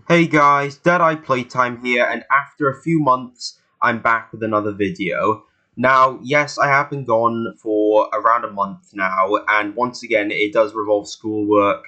Hey guys, DeadeyePlaytime here, and after a few months, I'm back with another video. Now, yes, I have been gone for around a month now, and once again, it does revolve schoolwork,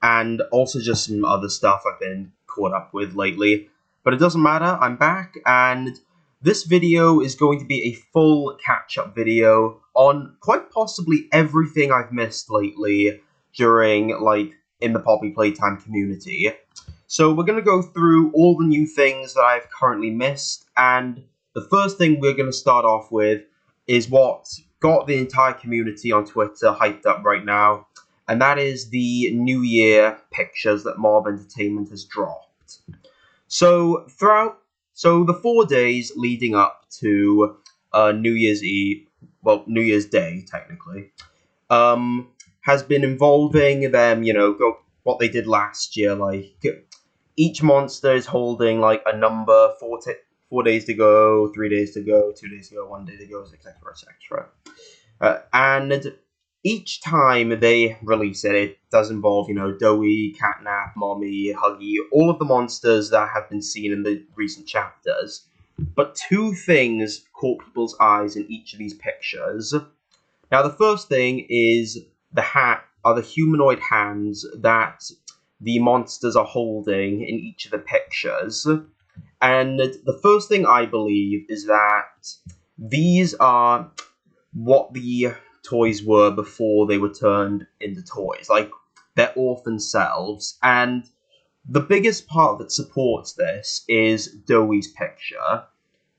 and also just some other stuff I've been caught up with lately. But it doesn't matter, I'm back, and this video is going to be a full catch-up video on quite possibly everything I've missed lately during, in the Poppy Playtime community. So we're going to go through all the new things that I've currently missed, and the first thing we're going to start off with is what got the entire community on Twitter hyped up right now, and that is the New Year pictures that Mob Entertainment has dropped. So the 4 days leading up to New Year's Eve, well, New Year's Day technically, has been involving them, what they did last year, each monster is holding a number, 4 days to go, 3 days to go, 2 days to go, 1 day to go, etc., etc. And each time they release it, it does involve, Doughy, Catnap, Mommy, Huggy, all of the monsters that have been seen in the recent chapters. But two things caught people's eyes in each of these pictures. Now, the first thing is the humanoid hands that the monsters are holding in each of the pictures. And the first thing I believe is that these are what the toys were before they were turned into toys, their orphan selves. And the biggest part that supports this is Doughy's picture.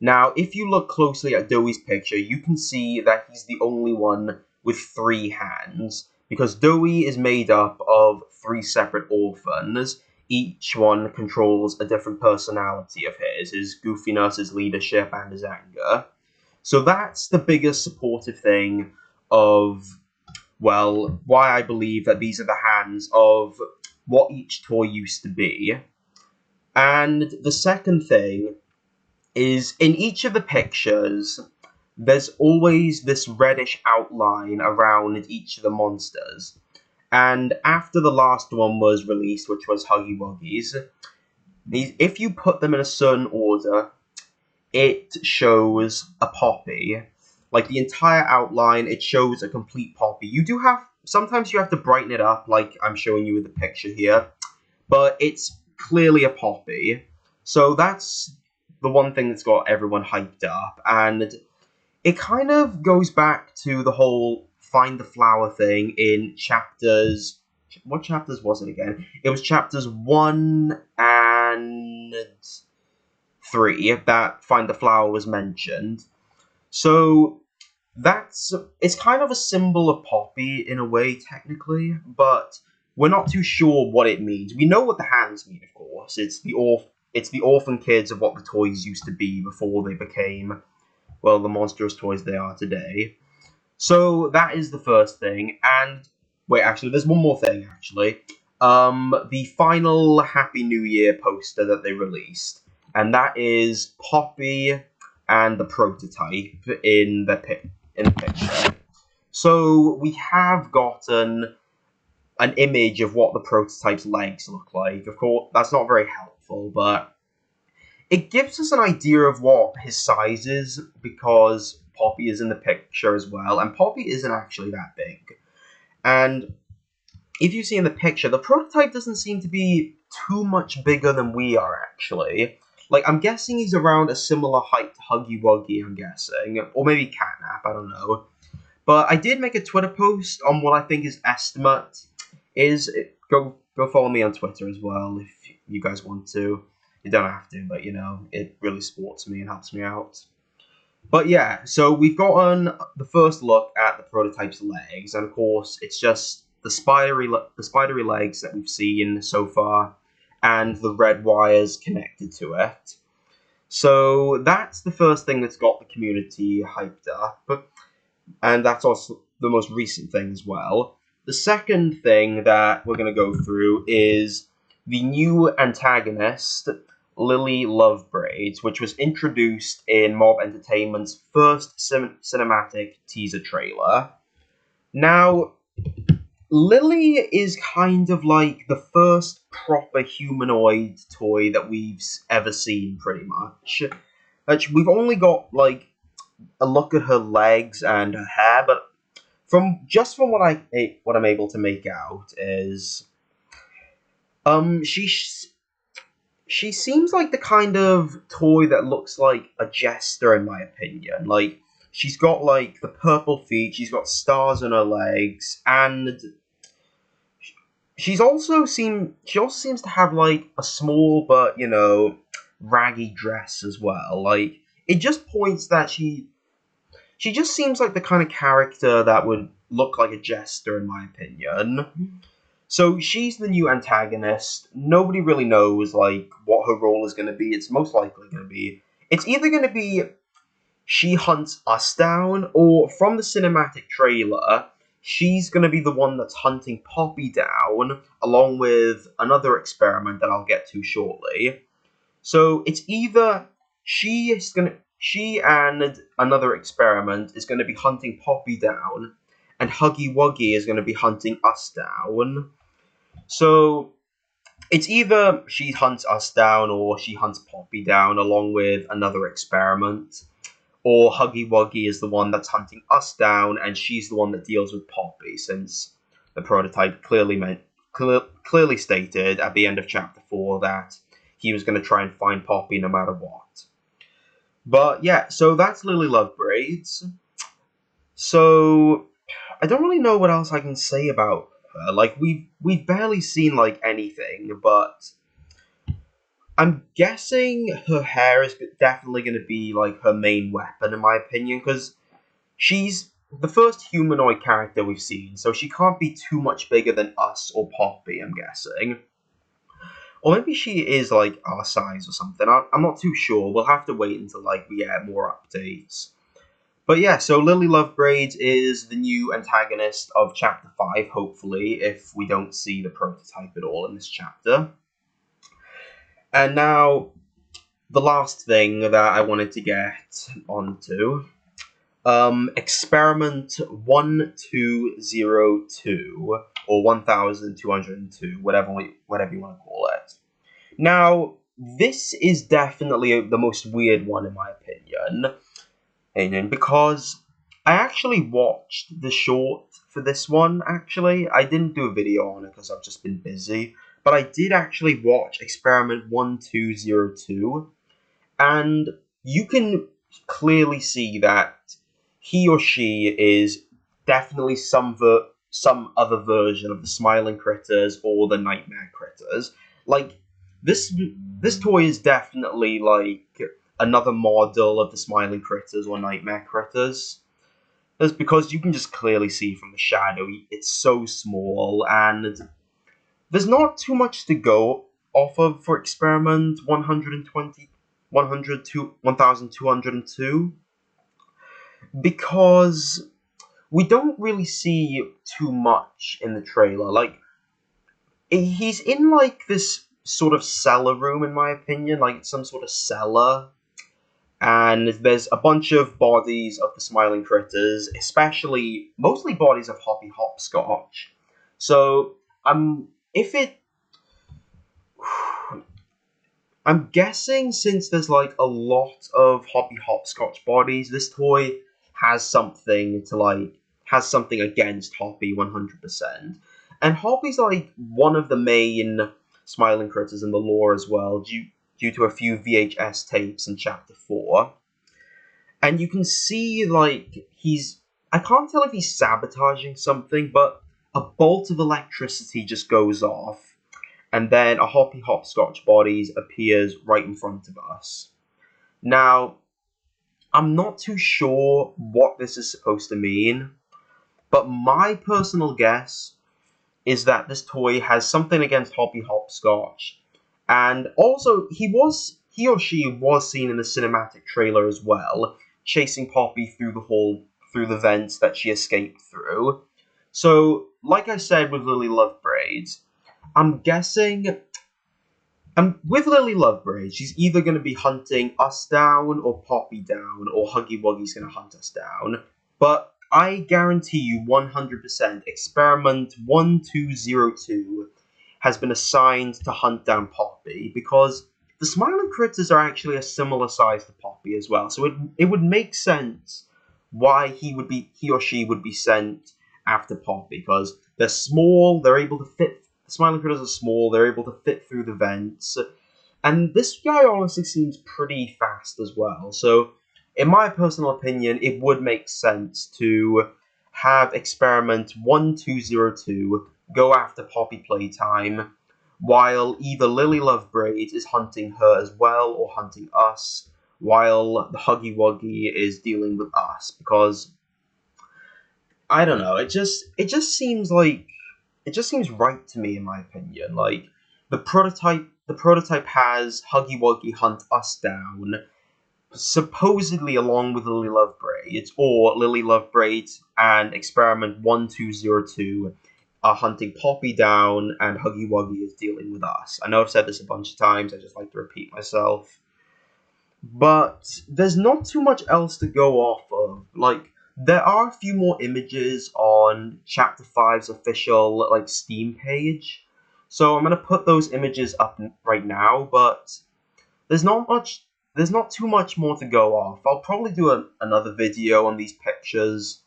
Now, if you look closely at Doughy's picture, you can see that he's the only one with 3 hands, because Doughy is made up of 3 separate orphans. Each one controls a different personality of his goofiness, his leadership, and his anger. So that's the biggest supportive thing of, well, why I believe that these are the hands of what each toy used to be. And the second thing is, in each of the pictures, there's always this reddish outline around each of the monsters. And after the last one was released, which was Huggy Wuggy's, if you put them in a certain order, it shows a poppy. The entire outline, it shows a complete poppy. Sometimes you have to brighten it up, like I'm showing you with the picture here, but it's clearly a poppy. So that's the one thing that's got everyone hyped up, and it kind of goes back to the whole find the flower thing in chapters... What chapters was it again? It was chapters 1 and 3 that find the flower was mentioned. So it's kind of a symbol of Poppy in a way, technically, but we're not too sure what it means. We know what the hands mean, of course. It's the orphan kids of what the toys used to be before they became, well, the monstrous toys they are today. So that is the first thing. And wait, actually, there's one more thing, actually. The final Happy New Year poster that they released, and that is Poppy and the prototype in the picture. So we have gotten an image of what the prototype's legs look like. Of course, that's not very helpful, but it gives us an idea of what his size is, because Poppy is in the picture as well, and Poppy isn't actually that big. And if you see in the picture, the prototype doesn't seem to be too much bigger than we are, actually. I'm guessing he's around a similar height to Huggy Wuggy, I'm guessing. Or maybe Catnap, I don't know. But I did make a Twitter post on what I think his estimate is. Go follow me on Twitter as well if you guys want to. You don't have to, but, it really supports me and helps me out. But yeah, so we've gotten the first look at the prototype's legs, and of course, it's just the spidery legs that we've seen so far, and the red wires connected to it. So that's the first thing that's got the community hyped up, and that's also the most recent thing as well. The second thing that we're going to go through is the new antagonist, Lily Lovebraids, which was introduced in Mob Entertainment's first cinematic teaser trailer. Now, Lily is kind of like the first proper humanoid toy that we've ever seen, pretty much. We've only got, like, a look at her legs and her hair, but from what I'm able to make out is, she seems like the kind of toy that looks like a jester, in my opinion. Like, she's got, like, the purple feet, she's got stars on her legs, and she also seems to have, like, a small but, raggy dress as well. Like, it just points that she just seems like the kind of character that would look like a jester, in my opinion. So she's the new antagonist. Nobody really knows, like, what her role is going to be. It's most likely going to be... It's either going to be she hunts us down, or from the cinematic trailer, she's going to be the one that's hunting Poppy down, along with another experiment that I'll get to shortly. So it's either she and another experiment is going to be hunting Poppy down, and Huggy Wuggy is going to be hunting us down. So it's either she hunts us down or she hunts Poppy down along with another experiment, or Huggy Wuggy is the one that's hunting us down and she's the one that deals with Poppy, since the prototype clearly stated at the end of chapter 4 that he was going to try and find Poppy no matter what. But yeah, so that's Lily Lovebraids. So I don't really know what else I can say about her. Like, we've barely seen, like, anything, but I'm guessing her hair is definitely going to be, like, her main weapon, in my opinion, because she's the first humanoid character we've seen, so she can't be too much bigger than us or Poppy, I'm guessing. Or maybe she is, like, our size or something. I'm not too sure. We'll have to wait until, like, we get more updates. But yeah, so Lily Lovebraids is the new antagonist of Chapter 5, hopefully, if we don't see the prototype at all in this chapter. And now, the last thing that I wanted to get onto, Experiment 1202, or 1202, whatever you want to call it. Now, this is definitely the most weird one, in my opinion, because I actually watched the short for this one, actually. I didn't do a video on it because I've just been busy, but I did actually watch Experiment 1202, and you can clearly see that he or she is definitely some other version of the Smiling Critters or the Nightmare Critters. Like, this toy is definitely, like, another model of the Smiling Critters or Nightmare Critters. That's because you can just clearly see from the shadow, it's so small, and there's not too much to go off of for Experiment 1202, because we don't really see too much in the trailer. Like, he's in, like, this sort of cellar room, in my opinion, like some sort of cellar, and there's a bunch of bodies of the Smiling Critters, mostly bodies of Hoppy Hopscotch. So, I'm guessing since there's, like, a lot of Hoppy Hopscotch bodies, this toy has something against Hoppy 100%. And Hoppy's, like, one of the main Smiling Critters in the lore as well, due to a few VHS tapes in Chapter 4. And you can see, like, I can't tell if he's sabotaging something, but a bolt of electricity just goes off, and then a Hoppy Hopscotch body appears right in front of us. Now, I'm not too sure what this is supposed to mean, but my personal guess is that this toy has something against Hoppy Hopscotch, and also he or she was seen in the cinematic trailer as well, chasing Poppy through the vents that she escaped through. So, like I said with Lily Lovebraids, I'm guessing with Lily Lovebraids, she's either going to be hunting us down or Poppy down, or Huggy Wuggy's going to hunt us down. But I guarantee you 100% Experiment 1202 has been assigned to hunt down Poppy, because the smiling critters are actually a similar size to Poppy as well, so it would make sense why he or she would be sent after Poppy, because they're small, they're able to fit, the smiling critters are small, they're able to fit through the vents, and this guy honestly seems pretty fast as well, so in my personal opinion, it would make sense to have Experiment 1202 go after Poppy Playtime, while either Lily Lovebraid is hunting her as well, or hunting us, while the Huggy Wuggy is dealing with us, because I don't know, it just seems like it just seems right to me, in my opinion. Like the prototype has Huggy Wuggy hunt us down, supposedly along with Lily Lovebraid, or Lily Lovebraid and Experiment 1202 are hunting Poppy down, and Huggy Wuggy is dealing with us. I know I've said this a bunch of times, I just like to repeat myself. But there's not too much else to go off of. Like, there are a few more images on Chapter 5's official, like, Steam page. So I'm going to put those images up right now, but there's not too much more to go off. I'll probably do another video on these pictures,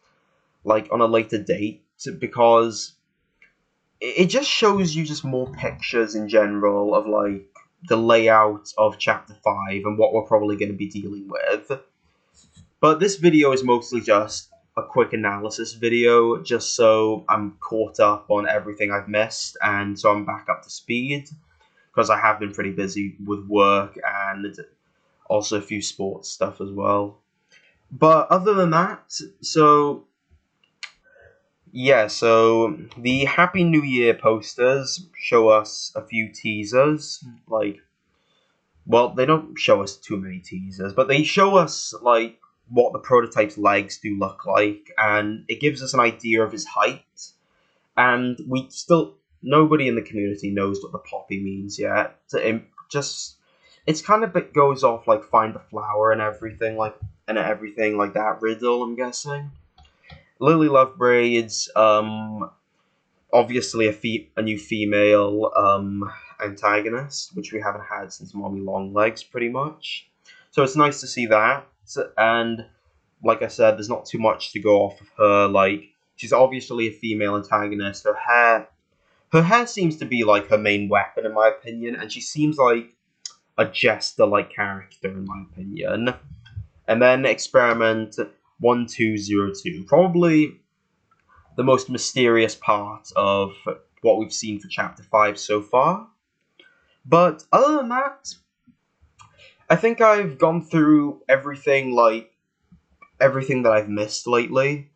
like, on a later date, because it just shows you just more pictures in general of, like, the layout of Chapter 5 and what we're probably going to be dealing with. But this video is mostly just a quick analysis video, just so I'm caught up on everything I've missed, and so I'm back up to speed, because I have been pretty busy with work and also a few sports stuff as well. But other than that, so yeah, so the Happy New Year posters show us a few teasers, like, well, they don't show us too many teasers, but they show us, like, what the prototype's legs do look like, and it gives us an idea of his height, and nobody in the community knows what the Poppy means yet. It's kind of it goes off, like, find the flower and everything like that riddle, I'm guessing. Lily Lovebraid's obviously a new female antagonist, which we haven't had since Mommy Longlegs, pretty much. So it's nice to see that, and like I said, there's not too much to go off of her. Like, she's obviously a female antagonist. Her hair seems to be, like, her main weapon, in my opinion, and she seems like a jester-like character, in my opinion. And then Experiment 1202, probably the most mysterious part of what we've seen for Chapter 5 so far. But other than that, I think I've gone through everything that I've missed lately.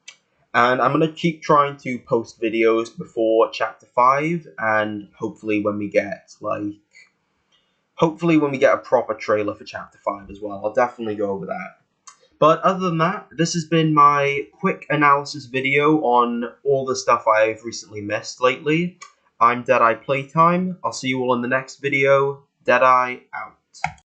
And I'm going to keep trying to post videos before Chapter 5, and hopefully when we get a proper trailer for Chapter 5 as well, I'll definitely go over that. But other than that, this has been my quick analysis video on all the stuff I've recently missed lately. I'm DeadeyePlaytime. I'll see you all in the next video. Deadeye out.